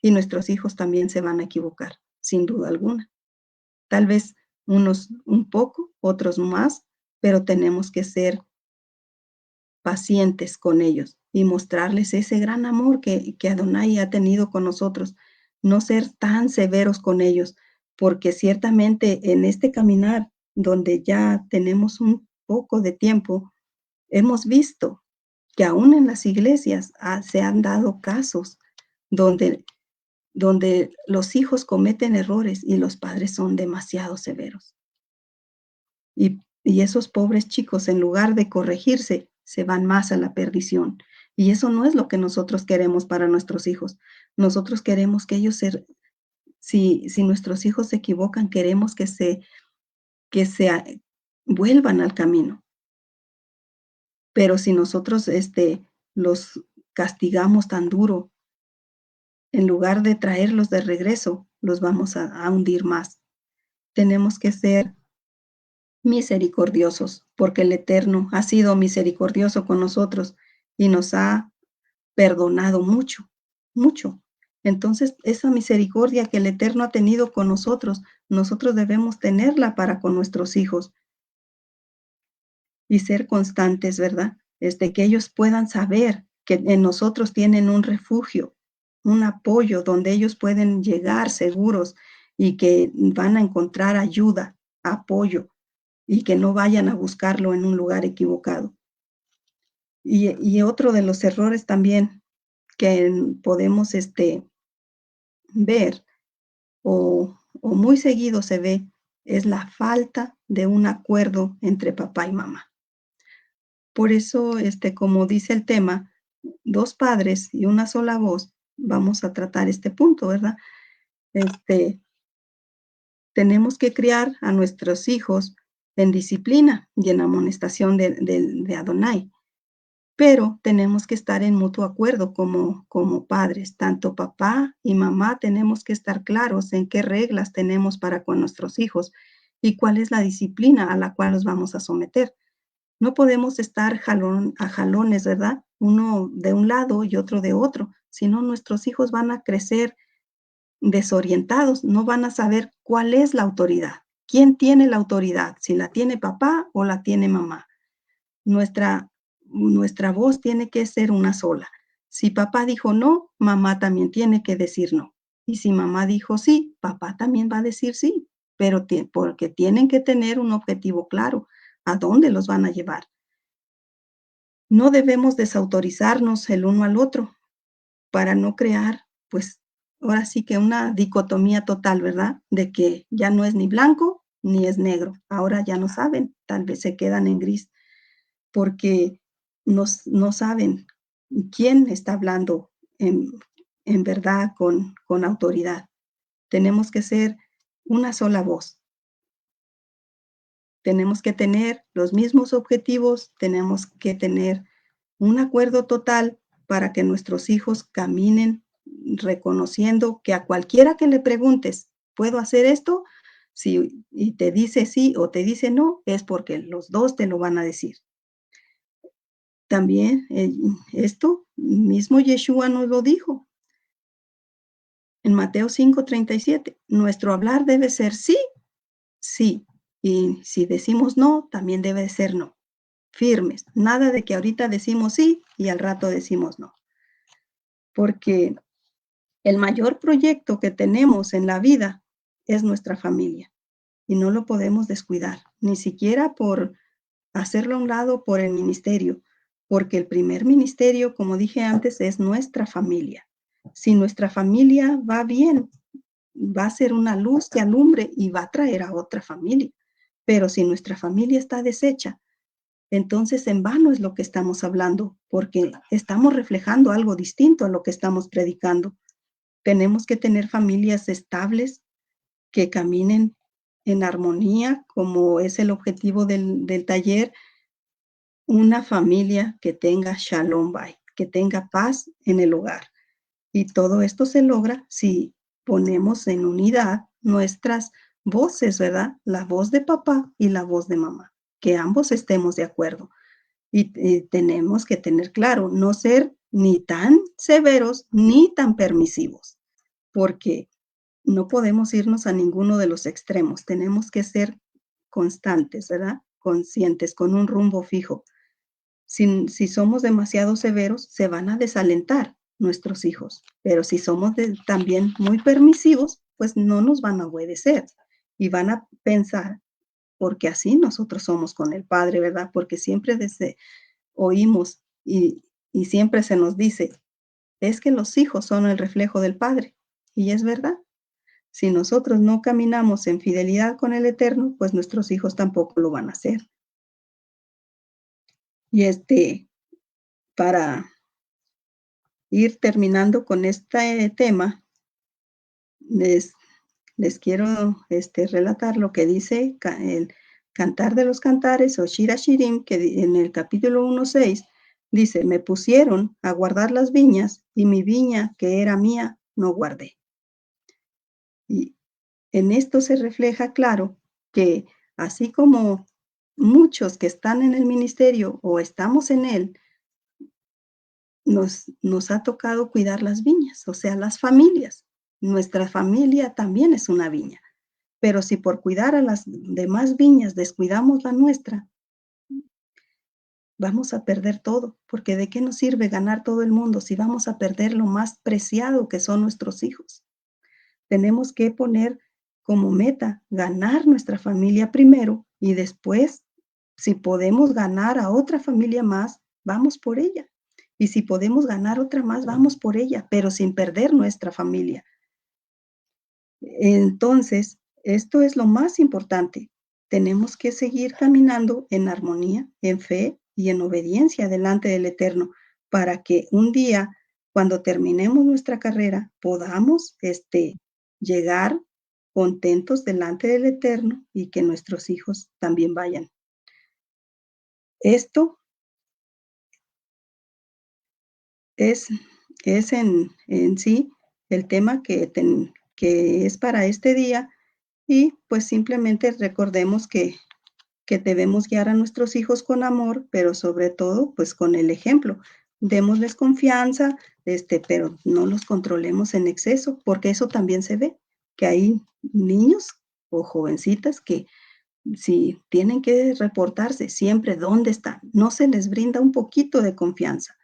y nuestros hijos también se van a equivocar, sin duda alguna. Tal vez unos un poco, otros más, pero tenemos que ser pacientes con ellos y mostrarles ese gran amor que Adonai ha tenido con nosotros. No ser tan severos con ellos, porque ciertamente en este caminar, donde ya tenemos un poco de tiempo, hemos visto que aún en las iglesias se han dado casos donde, donde los hijos cometen errores y los padres son demasiado severos. Y esos pobres chicos, en lugar de corregirse, se van más a la perdición. Y eso no es lo que nosotros queremos para nuestros hijos. Nosotros queremos que ellos si nuestros hijos se equivocan, queremos que se vuelvan al camino. Pero si nosotros los castigamos tan duro, en lugar de traerlos de regreso, los vamos a hundir más. Tenemos que ser misericordiosos, porque el Eterno ha sido misericordioso con nosotros y nos ha perdonado mucho, mucho. Entonces, esa misericordia que el Eterno ha tenido con nosotros, nosotros debemos tenerla para con nuestros hijos y ser constantes, ¿verdad? Que ellos puedan saber que en nosotros tienen un refugio, un apoyo donde ellos pueden llegar seguros y que van a encontrar ayuda, apoyo, y que no vayan a buscarlo en un lugar equivocado. Y otro de los errores también que podemos ver o muy seguido se ve es la falta de un acuerdo entre papá y mamá. Por eso, como dice el tema, dos padres y una sola voz, vamos a tratar este punto, ¿verdad? Tenemos que criar a nuestros hijos en disciplina y en amonestación de Adonai. Pero tenemos que estar en mutuo acuerdo como padres. Tanto papá y mamá tenemos que estar claros en qué reglas tenemos para con nuestros hijos y cuál es la disciplina a la cual los vamos a someter. No podemos estar a jalones, ¿verdad? Uno de un lado y otro de otro, sino nuestros hijos van a crecer desorientados, no van a saber cuál es la autoridad. ¿Quién tiene la autoridad? Si la tiene papá o la tiene mamá. Nuestra voz tiene que ser una sola. Si papá dijo no, mamá también tiene que decir no. Y si mamá dijo sí, papá también va a decir sí, pero porque tienen que tener un objetivo claro, a dónde los van a llevar. No debemos desautorizarnos el uno al otro para no crear, pues, ahora sí que una dicotomía total, ¿verdad? De que ya no es ni blanco ni es negro. Ahora ya no saben, tal vez se quedan en gris porque no saben quién está hablando en verdad con autoridad. Tenemos que ser una sola voz. Tenemos que tener los mismos objetivos, tenemos que tener un acuerdo total para que nuestros hijos caminen reconociendo que a cualquiera que le preguntes, ¿puedo hacer esto? Si y te dice sí o te dice no, es porque los dos te lo van a decir. También esto mismo Yeshua nos lo dijo en Mateo 5:37. Nuestro hablar debe ser sí, sí. Y si decimos no, también debe ser no. Firmes. Nada de que ahorita decimos sí y al rato decimos no. Porque el mayor proyecto que tenemos en la vida es nuestra familia y no lo podemos descuidar, ni siquiera por hacerlo a un lado por el ministerio, porque el primer ministerio, como dije antes, es nuestra familia. Si nuestra familia va bien, va a ser una luz que alumbre y va a traer a otra familia. Pero si nuestra familia está deshecha, entonces en vano es lo que estamos hablando, porque estamos reflejando algo distinto a lo que estamos predicando. Tenemos que tener familias estables que caminen en armonía, como es el objetivo del taller, una familia que tenga shalom bay, que tenga paz en el hogar. Y todo esto se logra si ponemos en unidad nuestras voces, ¿verdad? La voz de papá y la voz de mamá, que ambos estemos de acuerdo. Y tenemos que tener claro, no ser ni tan severos ni tan permisivos, porque no podemos irnos a ninguno de los extremos. Tenemos que ser constantes, ¿verdad? Conscientes, con un rumbo fijo. Si somos demasiado severos, se van a desalentar nuestros hijos, pero si somos también muy permisivos, pues no nos van a obedecer y van a pensar, porque así nosotros somos con el Padre, ¿verdad? Porque siempre desde oímos y siempre se nos dice, es que los hijos son el reflejo del Padre. Y es verdad. Si nosotros no caminamos en fidelidad con el Eterno, pues nuestros hijos tampoco lo van a hacer. Y para ir terminando con este tema, les, les quiero relatar lo que dice el Cantar de los Cantares o Shira Shirim, que en el capítulo 1:6 dice, me pusieron a guardar las viñas y mi viña que era mía no guardé. Y en esto se refleja claro que así como muchos que están en el ministerio o estamos en él, nos ha tocado cuidar las viñas, o sea, las familias. Nuestra familia también es una viña, pero si por cuidar a las demás viñas descuidamos la nuestra, vamos a perder todo, porque ¿de qué nos sirve ganar todo el mundo si vamos a perder lo más preciado que son nuestros hijos? Tenemos que poner como meta ganar nuestra familia primero y después, si podemos ganar a otra familia más, vamos por ella. Y si podemos ganar otra más, vamos por ella, pero sin perder nuestra familia. Entonces, esto es lo más importante. Tenemos que seguir caminando en armonía, en fe y en obediencia delante del Eterno para que un día, cuando terminemos nuestra carrera, podamos llegar contentos delante del Eterno y que nuestros hijos también vayan. Esto es, es en sí el tema que es para este día. Y pues simplemente recordemos que debemos guiar a nuestros hijos con amor, pero sobre todo pues con el ejemplo. Démosles confianza, pero no los controlemos en exceso, porque eso también se ve, que hay niños o jovencitas que si tienen que reportarse siempre dónde están, no se les brinda un poquito de confianza.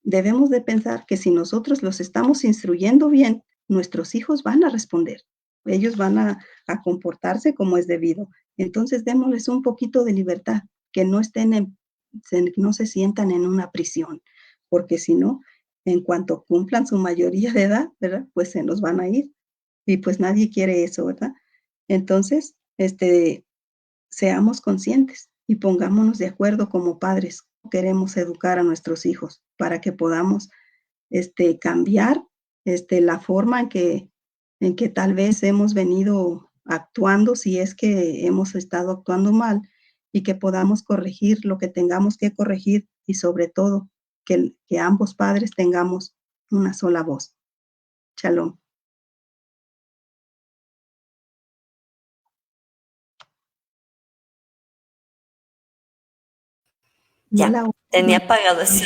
Debemos de pensar que si nosotros los estamos instruyendo bien, nuestros hijos van a responder. Ellos van a comportarse como es debido. Entonces, démosles un poquito de libertad, que no no se sientan en una prisión, porque si no, en cuanto cumplan su mayoría de edad, ¿verdad? Pues se nos van a ir. Y pues nadie quiere eso, ¿verdad? Entonces, seamos conscientes y pongámonos de acuerdo como padres. Queremos educar a nuestros hijos para que podamos cambiar la forma en que tal vez hemos venido actuando, si es que hemos estado actuando mal, y que podamos corregir lo que tengamos que corregir y sobre todo que ambos padres tengamos una sola voz. Shalom. No Ya, la oigo, tenía hermana. apagado así.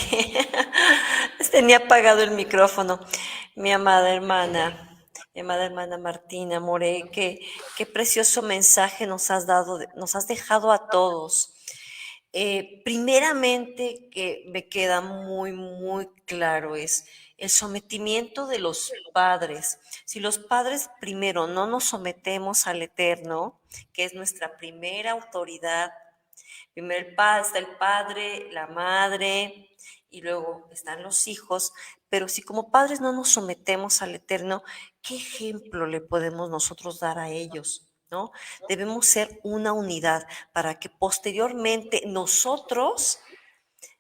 Tenía apagado el micrófono. Mi amada hermana, mi amada hermana Martina More, qué precioso mensaje nos has dado, nos has dejado a todos. Primeramente, que me queda muy, muy claro es el sometimiento de los padres. Si los padres primero no nos sometemos al Eterno, que es nuestra primera autoridad, primero está el padre, la madre y luego están los hijos, pero si como padres no nos sometemos al Eterno, ¿qué ejemplo le podemos nosotros dar a ellos? ¿No? Debemos ser una unidad para que posteriormente nosotros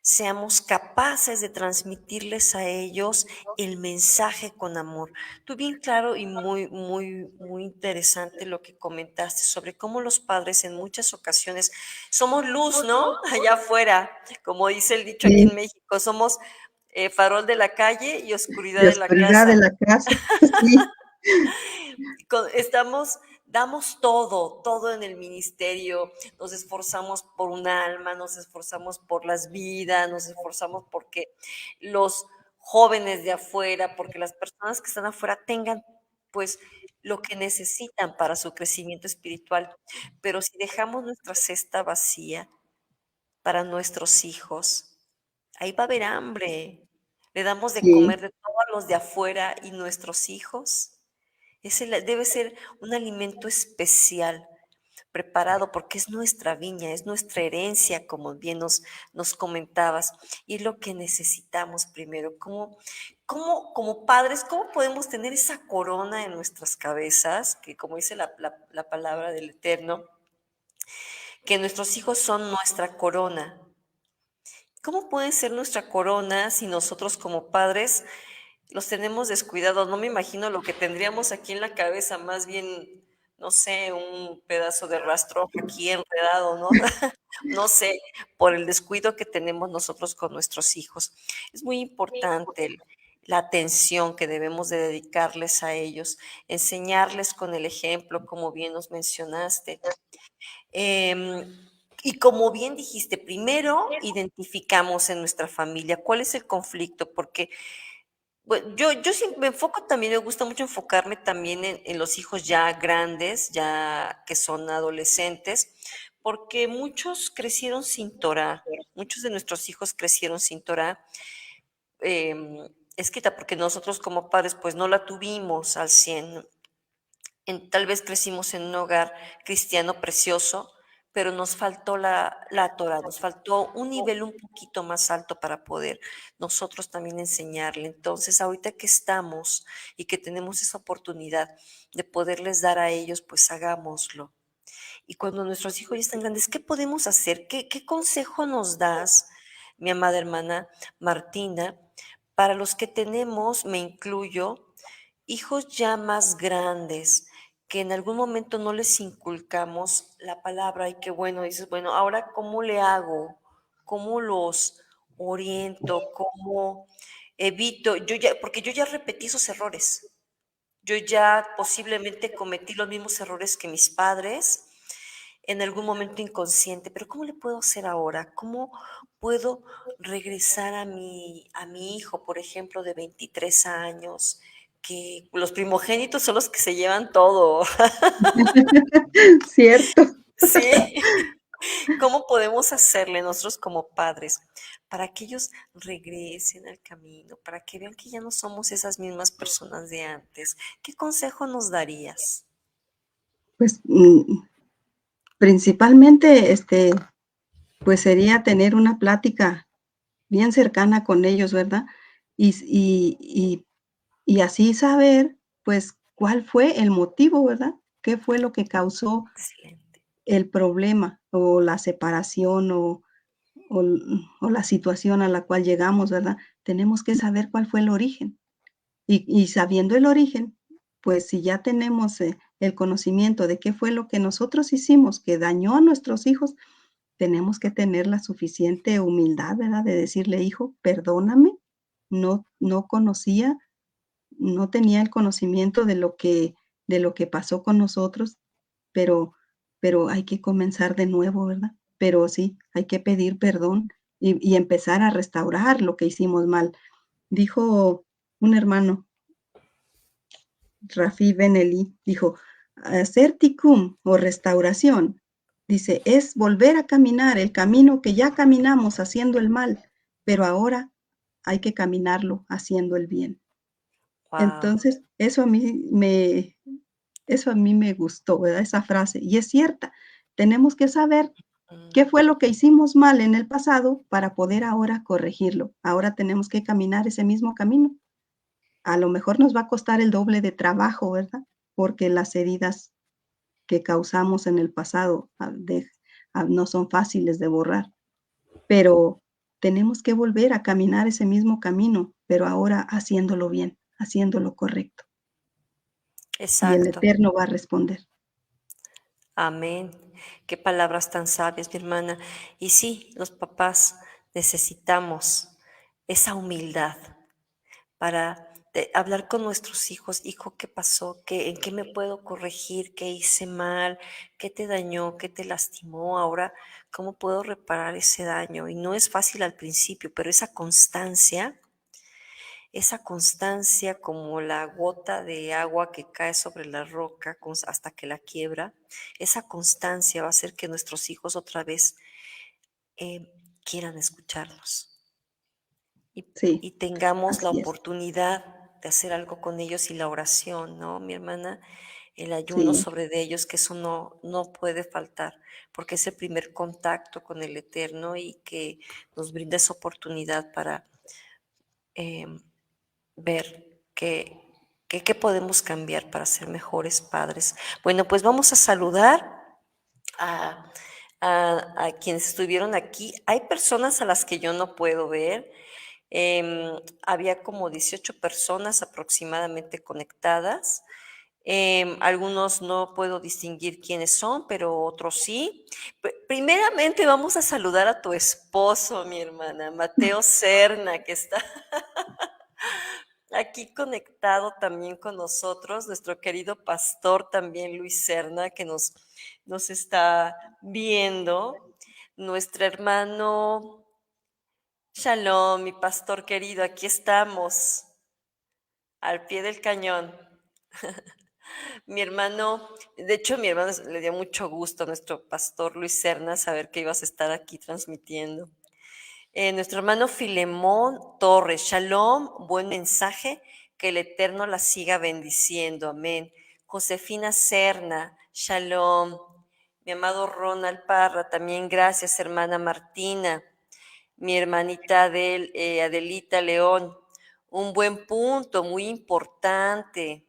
seamos capaces de transmitirles a ellos el mensaje con amor. Tú bien claro y muy, muy, muy interesante lo que comentaste sobre cómo los padres en muchas ocasiones somos luz, ¿no? Allá afuera, como dice el dicho aquí Sí, en México, somos farol de la calle y oscuridad de de la oscuridad de casa. la casa. Sí, Damos todo, todo en el ministerio, nos esforzamos por un alma, nos esforzamos por las vidas, nos esforzamos porque los jóvenes de afuera, porque las personas que están afuera tengan pues lo que necesitan para su crecimiento espiritual. Pero si dejamos nuestra cesta vacía para nuestros hijos, ahí va a haber hambre. Le damos de sí, comer de todos los de afuera y nuestros hijos. Debe ser un alimento especial, preparado, porque es nuestra viña, es nuestra herencia, como bien nos comentabas, y es lo que necesitamos primero. Como padres, cómo podemos tener esa corona en nuestras cabezas, que como dice la palabra del Eterno, que nuestros hijos son nuestra corona? ¿Cómo pueden ser nuestra corona si nosotros como padres los tenemos descuidados? No me imagino lo que tendríamos aquí en la cabeza, más bien, no sé, un pedazo de rastro aquí enredado, ¿no? No sé, por el descuido que tenemos nosotros con nuestros hijos. Es muy importante la atención que debemos de dedicarles a ellos, enseñarles con el ejemplo, como bien nos mencionaste. Em, y como bien dijiste, primero identificamos en nuestra familia cuál es el conflicto, porque bueno, yo sí me enfoco también, me gusta mucho enfocarme también en los hijos ya grandes, ya que son adolescentes, porque muchos crecieron sin Torah, muchos de nuestros hijos crecieron sin Torah escrita, porque nosotros como padres pues no la tuvimos al 100. Tal vez crecimos en un hogar cristiano precioso, pero nos faltó la Torah, nos faltó un nivel un poquito más alto para poder nosotros también enseñarle. Entonces, ahorita que estamos y que tenemos esa oportunidad de poderles dar a ellos, pues hagámoslo. Y cuando nuestros hijos ya están grandes, ¿qué podemos hacer? ¿Qué consejo nos das, mi amada hermana Martina, para los que tenemos, me incluyo, hijos ya más grandes, que en algún momento no les inculcamos la palabra y que bueno, dices, bueno, ahora ¿cómo le hago? ¿Cómo los oriento? ¿Cómo evito? Porque yo ya repetí esos errores. Yo ya posiblemente cometí los mismos errores que mis padres en algún momento inconsciente, pero ¿cómo le puedo hacer ahora? ¿Cómo puedo regresar a mi hijo, por ejemplo, de 23 años, que los primogénitos son los que se llevan todo? cierto. Sí. ¿Cómo podemos hacerle nosotros como padres para que ellos regresen al camino, para que vean que ya no somos esas mismas personas de antes? ¿Qué consejo nos darías? Pues principalmente, pues sería tener una plática bien cercana con ellos, ¿verdad? Y, y así saber, pues, cuál fue el motivo, ¿verdad? ¿Qué fue lo que causó Excelente. el problema o la separación o la situación a la cual llegamos, ¿verdad? Tenemos que saber cuál fue el origen. Y sabiendo el origen, pues si ya tenemos el conocimiento de qué fue lo que nosotros hicimos que dañó a nuestros hijos, tenemos que tener la suficiente humildad, ¿verdad? De decirle, hijo, perdóname, no conocía, no tenía el conocimiento de lo que pasó con nosotros, pero pero hay que comenzar de nuevo, ¿verdad? Pero sí, hay que pedir perdón y empezar a restaurar lo que hicimos mal. Dijo un hermano, Rafi Ben Eli, dijo: "Hacer tikkun o restauración", dice, "es volver a caminar el camino que ya caminamos haciendo el mal, pero ahora hay que caminarlo haciendo el bien". Wow. Entonces, eso a mí me gustó, ¿verdad? Esa frase, y es cierta. Tenemos que saber qué fue lo que hicimos mal en el pasado para poder ahora corregirlo. Ahora tenemos que caminar ese mismo camino. A lo mejor nos va a costar el doble de trabajo, ¿verdad? Porque las heridas que causamos en el pasado no son fáciles de borrar, pero tenemos que volver a caminar ese mismo camino, pero ahora haciéndolo bien, haciéndolo correcto. Y el Exacto. Eterno va a responder. Amén. Qué palabras tan sabias, mi hermana. Y sí, los papás necesitamos esa humildad para hablar con nuestros hijos, hijo, ¿qué pasó? ¿En qué me puedo corregir? ¿Qué hice mal? ¿Qué te dañó? ¿Qué te lastimó? Ahora, ¿cómo puedo reparar ese daño? Y no es fácil al principio, pero esa constancia como la gota de agua que cae sobre la roca hasta que la quiebra, esa constancia va a hacer que nuestros hijos otra vez quieran escucharnos y, Sí, y tengamos la así es. oportunidad de hacer algo con ellos y la oración, ¿no, mi hermana? El ayuno Sí, sobre de ellos, que eso no puede faltar, porque es el primer contacto con el Eterno y que nos brinda esa oportunidad para em, ver qué podemos cambiar para ser mejores padres. Bueno, pues vamos a saludar a, a quienes estuvieron aquí. Hay personas a las que yo no puedo ver. Había como 18 personas aproximadamente conectadas. Algunos no puedo distinguir quiénes son, pero otros sí. Primeramente vamos a saludar a tu esposo, mi hermana, Mateo Serna, que está aquí conectado también con nosotros, nuestro querido pastor también Luis Serna, que nos está viendo, nuestro hermano Shalom, mi pastor querido, aquí estamos, al pie del cañón. Mi hermano, de hecho, mi hermano le dio mucho gusto a nuestro pastor Luis Serna saber que ibas a estar aquí transmitiendo. Nuestro hermano Filemón Torres, Shalom, buen mensaje, que el Eterno la siga bendiciendo, amén. Josefina Serna, Shalom. Mi amado Ronald Parra, también gracias, hermana Martina. Mi hermanita Adelita León, un buen punto, muy importante.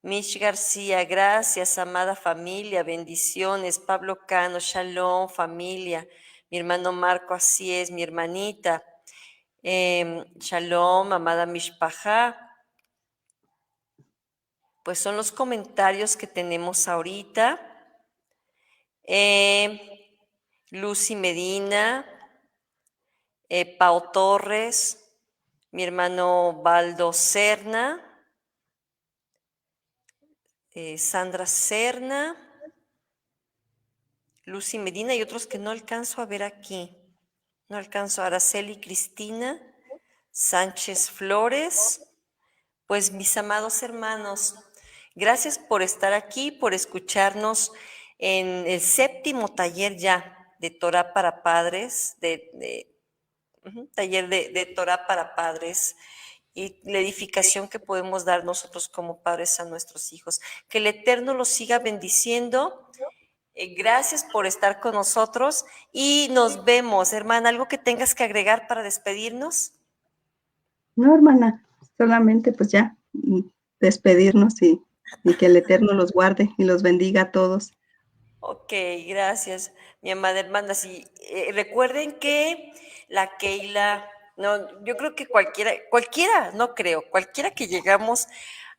Mish García, gracias, amada familia, bendiciones. Pablo Cano, Shalom, familia. Mi hermano Marco, así es, mi hermanita. Shalom, amada Mishpajá. Pues son los comentarios que tenemos ahorita. Lucy Medina, Pau Torres, mi hermano Baldo Serna, Sandra Serna, Lucy Medina y otros que no alcanzo a ver aquí. No alcanzo. Araceli Cristina, Sánchez Flores. Pues mis amados hermanos, gracias por estar aquí, por escucharnos en el séptimo taller ya de Torah para Padres, taller de Torah para Padres y la edificación que podemos dar nosotros como padres a nuestros hijos. Que el Eterno los siga bendiciendo. Gracias por estar con nosotros y nos vemos, hermana. ¿Algo que tengas que agregar para despedirnos? no, hermana, solamente pues ya despedirnos y que el Eterno los guarde y los bendiga a todos. Ok, gracias, mi amada hermana. Sí, recuerden que la Keila, no, yo creo que cualquiera, no creo, cualquiera que llegamos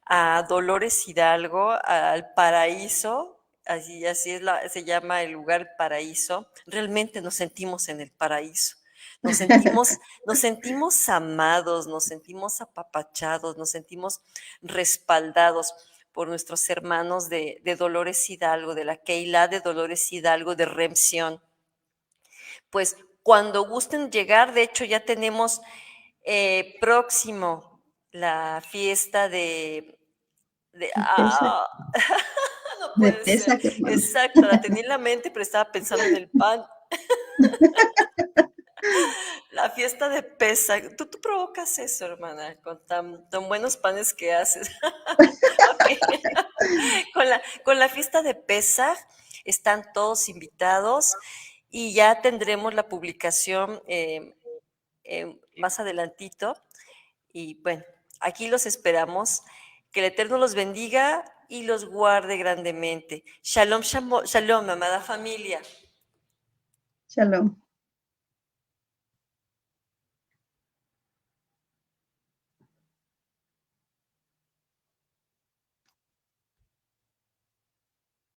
a Dolores Hidalgo, al paraíso, así se llama el lugar paraíso, realmente nos sentimos en el paraíso. Nos sentimos amados, nos sentimos apapachados, nos sentimos respaldados por nuestros hermanos de Dolores Hidalgo, de la Keilah de Dolores Hidalgo de Remción. Pues cuando gusten llegar, de hecho ya tenemos próximo la fiesta de De Pesach, no de puede ser. Pesach, hermana. Exacto, la tenía en la mente, pero estaba pensando en el pan. La fiesta de Pesach. Tú provocas eso, hermana, con tan buenos panes que haces. Ok. Con la fiesta de Pesaj están todos invitados y ya tendremos la publicación más adelantito. Y bueno, aquí los esperamos. Que el Eterno los bendiga y los guarde grandemente. Shalom, shalom, shalom, amada familia. Shalom.